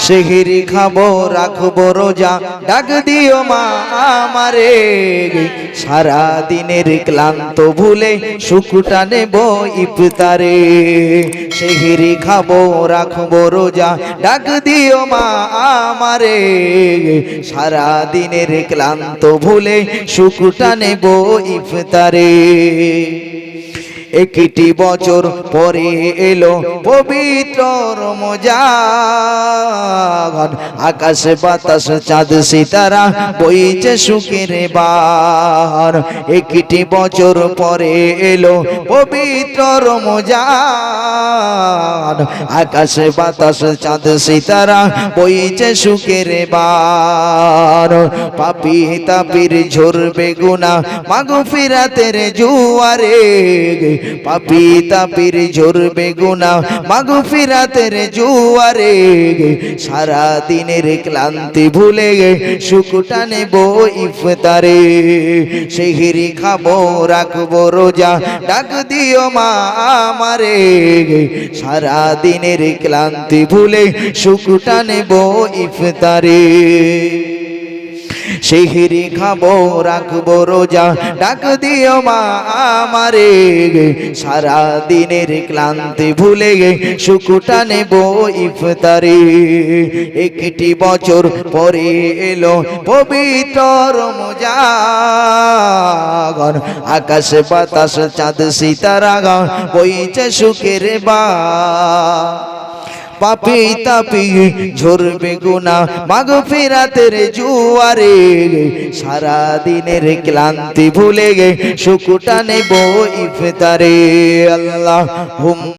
সেহরি খাবো রাখবো রোজা ডাক দিও মা আমারে সারা দিনের ক্লান্ত ভুলে সুখটা নেব ইফতারে সেহরি খাবো রাখবো রোজা ডাক দিও মা আমারে সারা দিনের ক্লান্ত ভুলে সুখটা নেব ইফতারে একটি বছর পরে এলো পবিত্র রমজান আকাশে বাতাস চাঁদ সিতারা বইছে সুখের বান একটি বছর পরে এলো পবিত্র রমজান আকাশে বাতাস চাঁদ সিতারা বইছে সুখের বান পাপী তাপির ঝরবে গুনাহ মাগফিরাতের জোয়ারে পাপী তাপির ঝরবে গুনাহ মাগফিরাতের জোয়ারে সারা দিনের ক্লান্তি ভুলে সুখটা নেব ইফতারে সেহরি খাবো রাখবো রোজা ডাক দিও মা আমারে সারা দিনের ক্লান্তি ভুলে সুখটা নেব ইফতারে সেহরি খাবো রাখবো রোজা ডাক দিও মা আমারে সারা দিনের ক্লান্তি ভুলে সুখটা নেব ইফতারে একটি বছর পরে এলো পবিত্র রমজান আকাশে বাতাস চাঁদ সিতারা বইছে সুখের বান পাপী তাপী ঝরবে গুনাহ মাগফিরাতের জোয়ারে সারা দিনের ক্লান্তি ভুলে সুখটা নেব ইফতারে আল্লাহুম্মা